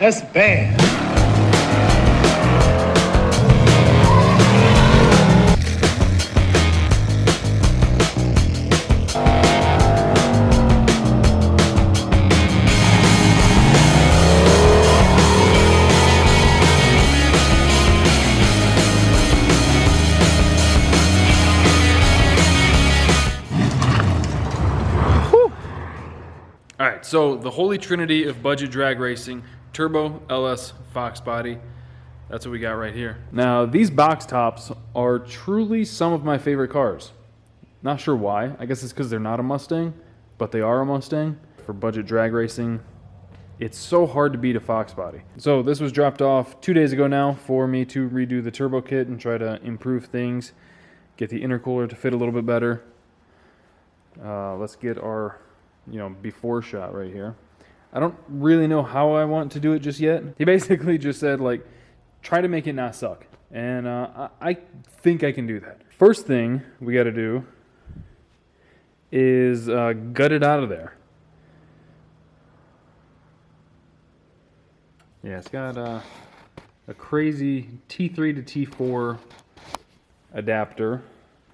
That's bad. All right, so the holy trinity of budget drag racing, turbo, LS, Fox body. That's what we got right here. Now, these box tops are truly some of my favorite cars. Not sure why. I guess it's because they're not a Mustang, but they are a Mustang. For budget drag racing, it's so hard to beat a Fox body. So this was dropped off 2 days ago now for me to redo the turbo kit and try to improve things, get the intercooler to fit a little bit better. Let's get our before shot right here. I don't really know how I want to do it just yet. He basically just said, like, try to make it not suck. And I think I can do that. First thing we got to do is gut it out of there. Yeah, it's got a crazy T3 to T4 adapter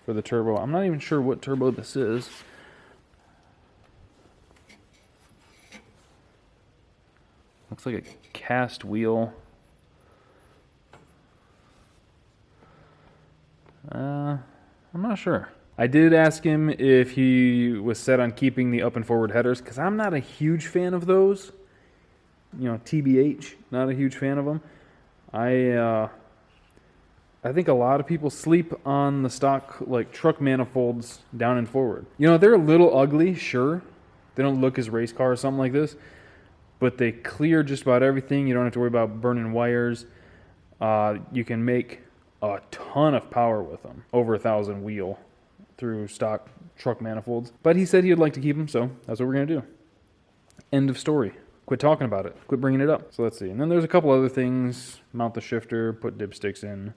for the turbo. I'm not even sure what turbo this is. Looks like a cast wheel. I'm not sure. I did ask him if he was set on keeping the up and forward headers, because I'm not a huge fan of those. TBH, not a huge fan of them. I think a lot of people sleep on the stock like truck manifolds down and forward. They're a little ugly, sure. They don't look as race car or something like this. But they clear just about everything. You don't have to worry about burning wires. You can make a ton of power with them, over 1,000 wheel through stock truck manifolds. But he said he would like to keep them, so that's what we're going to do. End of story. Quit talking about it. Quit bringing it up. So let's see. And then there's a couple other things. Mount the shifter, put dipsticks in,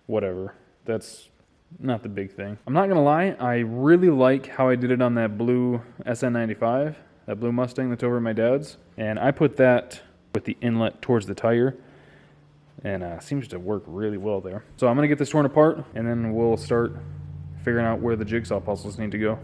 whatever. That's not the big thing. I'm not going to lie. I really like how I did it on that blue SN95. That blue Mustang that's over at my dad's. And I put that with the inlet towards the tire. And seems to work really well there. So I'm going to get this torn apart, and then we'll start figuring out where the jigsaw puzzles need to go.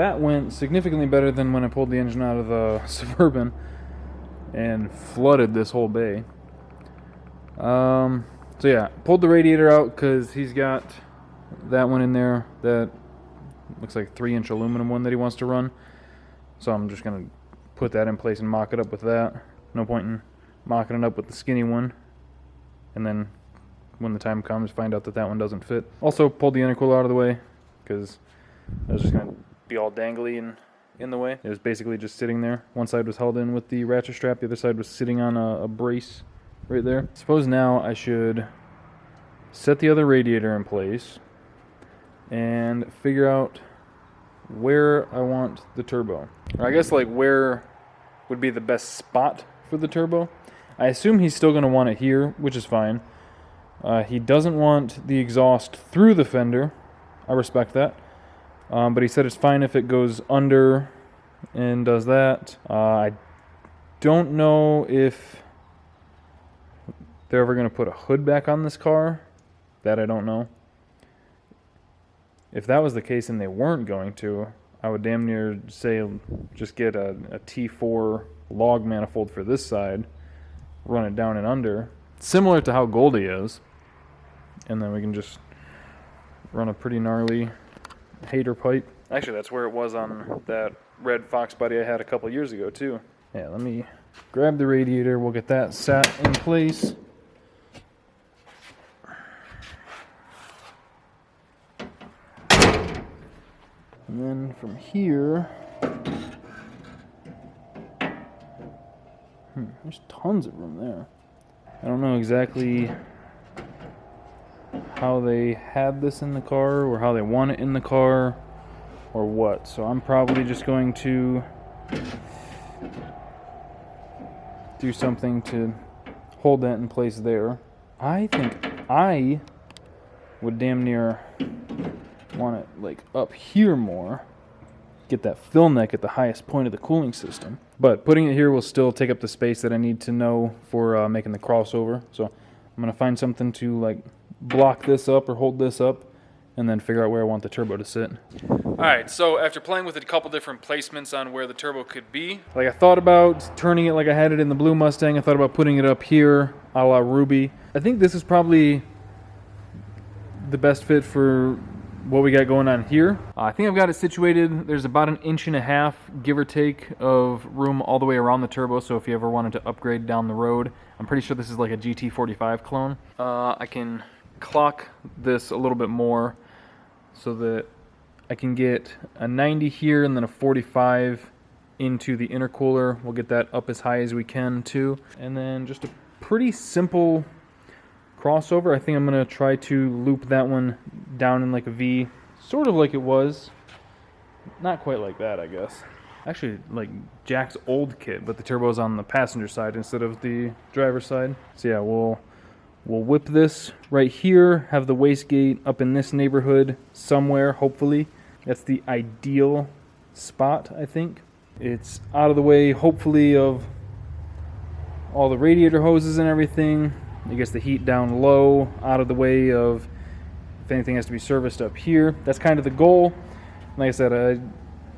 that went significantly better than when I pulled the engine out of the Suburban and flooded this whole bay. So yeah, pulled the radiator out because he's got that one in there that looks like 3-inch aluminum one that he wants to run. So I'm just going to put that in place and mock it up with that. No point in mocking it up with the skinny one. And then when the time comes, find out that that one doesn't fit. Also pulled the intercooler out of the way because I was just going to be all dangly and in the way. It was basically just sitting there. One side was held in with the ratchet strap. The other side was sitting on a brace right there. Suppose now I should set the other radiator in place and figure out where I want the turbo. Or I guess like where would be the best spot for the turbo. I assume he's still going to want it here, which is fine. He doesn't want the exhaust through the fender. I respect that. But he said it's fine if it goes under and does that. I don't know if they're ever going to put a hood back on this car. That I don't know. If that was the case and they weren't going to, I would damn near say just get a T4 log manifold for this side, run it down and under, similar to how Goldie is, and then we can just run a pretty gnarly hater pipe. Actually, that's where it was on that red Fox body I had a couple years ago too. Yeah, let me grab the radiator, we'll get that sat in place. And then from here, there's tons of room there. I don't know exactly how they had this in the car or how they want it in the car or what. So I'm probably just going to do something to hold that in place there. I think I would damn near want it like up here more, get that fill neck at the highest point of the cooling system, but putting it here will still take up the space that I need to know for making the crossover. So I'm gonna find something to like block this up or hold this up and then figure out where I want the turbo to sit. Alright, so after playing with a couple different placements on where the turbo could be, like I thought about turning it like I had it in the blue Mustang. I thought about putting it up here a la Ruby. I think this is probably the best fit for what we got going on here. I think I've got it situated. There's about 1.5 inches, give or take, of room all the way around the turbo, so if you ever wanted to upgrade down the road, I'm pretty sure this is like a GT45 clone. I can clock this a little bit more so that I can get a 90 here and then a 45 into the intercooler. We'll get that up as high as we can too. And then just a pretty simple crossover. I think I'm going to try to loop that one down in like a V, sort of like it was. Not quite like that, I guess. Actually, like Jack's old kit, but the turbo's on the passenger side instead of the driver's side. So yeah, we'll whip this right here, have the wastegate up in this neighborhood somewhere, hopefully. That's the ideal spot, I think. It's out of the way, hopefully, of all the radiator hoses and everything. It gets the heat down low, out of the way of if anything has to be serviced up here. That's kind of the goal. Like I said,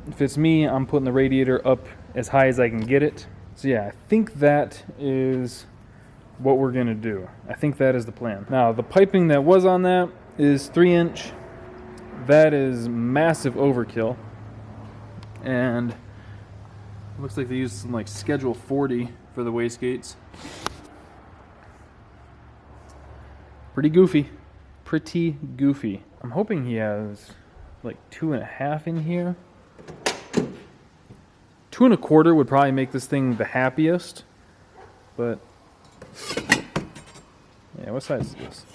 if it's me, I'm putting the radiator up as high as I can get it. So yeah, I think that is what we're going to do. I think that is the plan. Now, the piping that was on that is 3-inch. That is massive overkill. And it looks like they used some like Schedule 40 for the wastegates. Pretty goofy. Pretty goofy. I'm hoping he has like 2.5 in here. 2.25 would probably make this thing the happiest. But yeah, what size is this?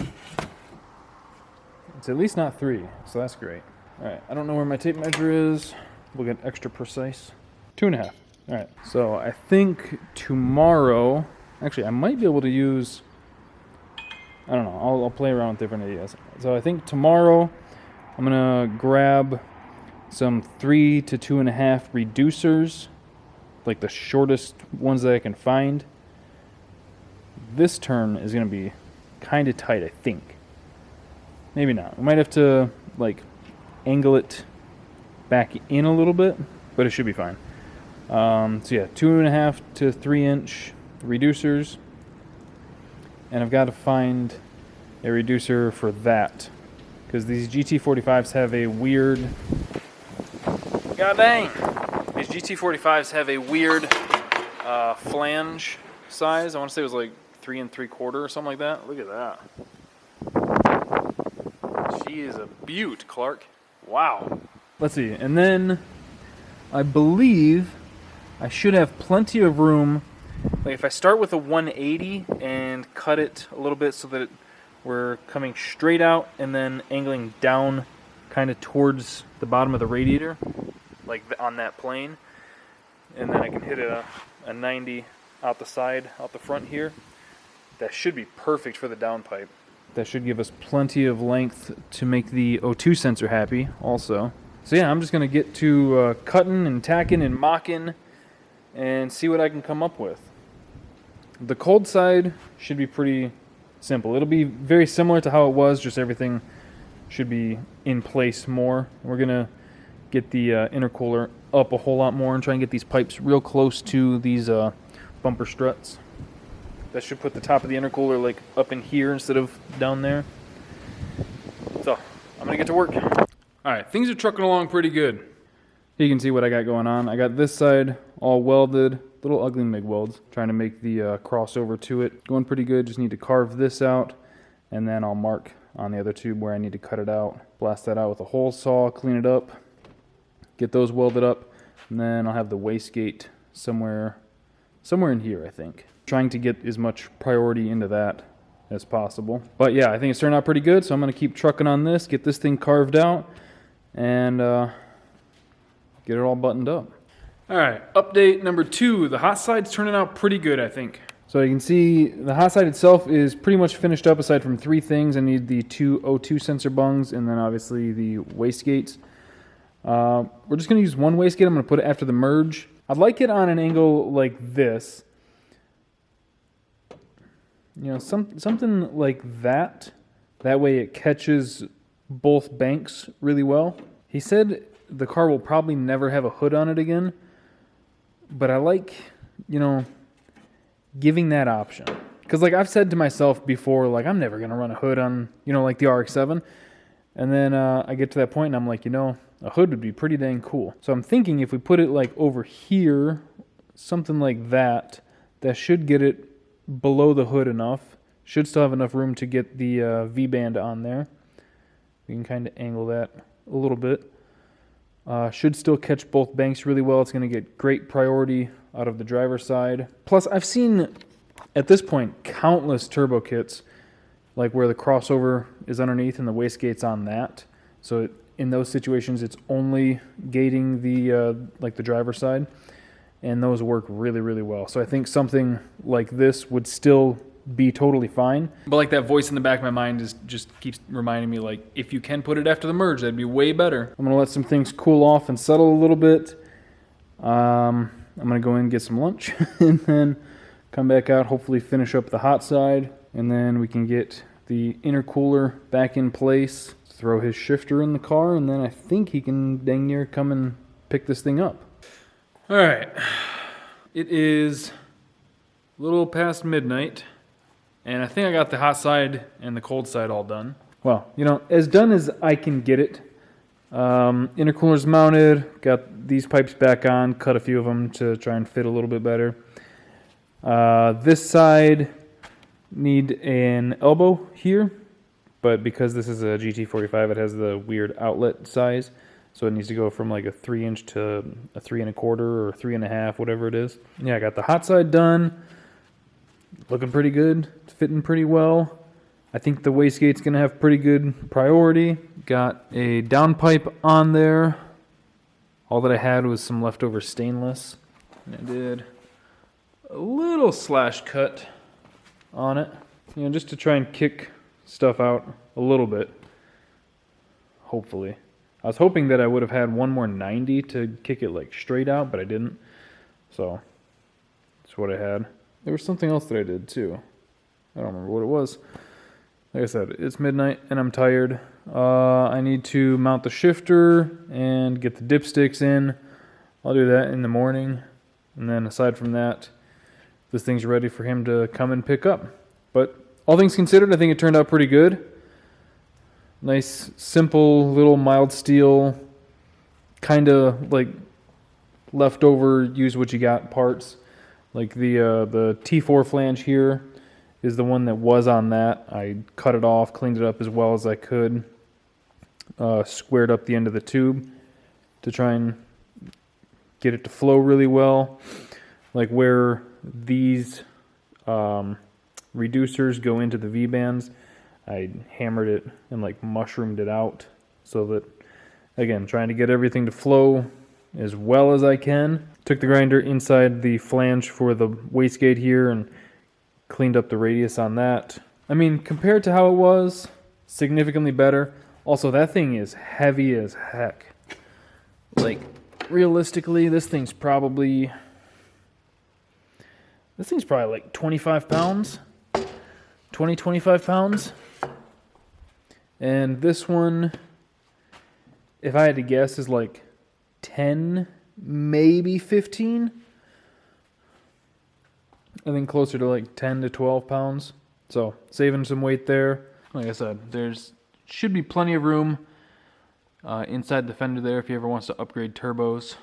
It's at least not 3, so that's great. Alright, I don't know where my tape measure is. We'll get extra precise. 2.5. Alright, so I think tomorrow, actually I might be able to use, I don't know, I'll play around with different ideas. So I think tomorrow I'm going to grab some 3 to 2.5 reducers, like the shortest ones that I can find. This turn is going to be kind of tight, I think. Maybe not. We might have to like angle it back in a little bit, but it should be fine. So yeah, 2.5 to 3 inch reducers, and I've got to find a reducer for that, because these GT45s have a weird, god dang, these GT45s have a weird flange size. I want to say it was like 3 3/4 or something like that. Look at that. She is a beaut, Clark. Wow. Let's see, and then I believe I should have plenty of room. Like if I start with a 180 and cut it a little bit so that we're coming straight out and then angling down kind of towards the bottom of the radiator, like on that plane, and then I can hit a 90 out the side, out the front here. That should be perfect for the downpipe. That should give us plenty of length to make the O2 sensor happy also. So yeah, I'm just going to get to cutting and tacking and mocking and see what I can come up with. The cold side should be pretty simple. It'll be very similar to how it was, just everything should be in place more. We're going to get the intercooler up a whole lot more and try and get these pipes real close to these bumper struts. That should put the top of the intercooler like up in here instead of down there. So, I'm going to get to work. Alright, things are trucking along pretty good. You can see what I got going on. I got this side all welded, little ugly MIG welds, trying to make the crossover to it. Going pretty good, just need to carve this out, and then I'll mark on the other tube where I need to cut it out. Blast that out with a hole saw, clean it up, get those welded up, and then I'll have the wastegate somewhere in here, I think. Trying to get as much priority into that as possible. But yeah, I think it's turned out pretty good, so I'm going to keep trucking on this, get this thing carved out, and get it all buttoned up. Alright, update number 2. The hot side's turning out pretty good, I think. So you can see the hot side itself is pretty much finished up aside from 3 things. I need the 2 O2 sensor bungs and then obviously the wastegates. We're just going to use one wastegate. I'm going to put it after the merge. I'd like it on an angle like this. You know, something like that. That way it catches both banks really well. He said the car will probably never have a hood on it again, but I like, you know, giving that option. Because like I've said to myself before, like I'm never going to run a hood on, you know, like the RX-7. And then I get to that point and I'm like, you know, a hood would be pretty dang cool. So I'm thinking if we put it like over here, something like that, that should get it below the hood enough. Should still have enough room to get the V-band on there. We can kind of angle that a little bit. Should still catch both banks really well. It's going to get great priority out of the driver's side. Plus, I've seen, at this point, countless turbo kits, like where the crossover is underneath and the wastegate's on that. So in those situations, it's only gating the like the driver's side, and those work really, really well. So I think something like this would still be totally fine. But like that voice in the back of my mind just keeps reminding me, like, if you can put it after the merge, that'd be way better. I'm gonna let some things cool off and settle a little bit. I'm gonna go in and get some lunch and then come back out, hopefully finish up the hot side, and then we can get the intercooler back in place, throw his shifter in the car, and then I think he can dang near come and pick this thing up. All right, it is a little past midnight. And I think I got the hot side and the cold side all done. Well, you know, as done as I can get it. Intercooler's mounted, got these pipes back on, cut a few of them to try and fit a little bit better. This side need an elbow here, but because this is a GT45, it has the weird outlet size, so it needs to go from like a 3 inch to a 3 1/4 or 3 1/2, whatever it is. Yeah, I got the hot side done. Looking pretty good. It's fitting pretty well. I think the wastegate's going to have pretty good priority. Got a downpipe on there. All that I had was some leftover stainless. And I did a little slash cut on it, you know, just to try and kick stuff out a little bit. Hopefully. I was hoping that I would have had one more 90 to kick it like straight out, but I didn't. So that's what I had. There was something else that I did too. I don't remember what it was. Like I said, it's midnight and I'm tired. I need to mount the shifter and get the dipsticks in. I'll do that in the morning. And then aside from that, this thing's ready for him to come and pick up. But all things considered, I think it turned out pretty good. Nice, simple, little mild steel, kind of like leftover, use what you got parts. Like the T4 flange here is the one that was on that. I cut it off, cleaned it up as well as I could, squared up the end of the tube to try and get it to flow really well. Like where these reducers go into the V-bands, I hammered it and like mushroomed it out so that, again, trying to get everything to flow as well as I can. Took the grinder inside the flange for the wastegate here and cleaned up the radius on that. I mean, compared to how it was, significantly better. Also, that thing is heavy as heck. Like, realistically, this thing's probably like 25 pounds. 25 pounds. And this one, if I had to guess, is like 10, maybe 15. I think closer to like 10 to 12 pounds. So saving some weight there. Like I said, there's should be plenty of room inside the fender there if he ever wants to upgrade turbos.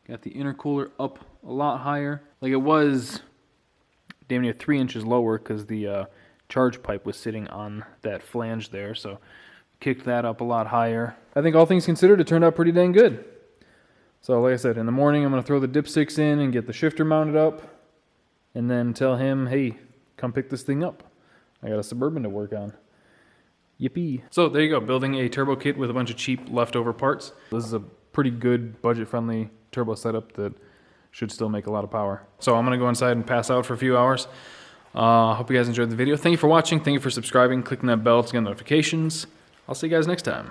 Got the intercooler up a lot higher. Like it was damn near 3 inches lower because the charge pipe was sitting on that flange there. So kicked that up a lot higher. I think all things considered, it turned out pretty dang good. So like I said, in the morning I'm going to throw the dipsticks in and get the shifter mounted up. And then tell him, hey, come pick this thing up. I got a Suburban to work on. Yippee. So there you go, building a turbo kit with a bunch of cheap leftover parts. This is a pretty good budget-friendly turbo setup that should still make a lot of power. So I'm going to go inside and pass out for a few hours. Hope you guys enjoyed the video. Thank you for watching. Thank you for subscribing, clicking that bell to get notifications. I'll see you guys next time.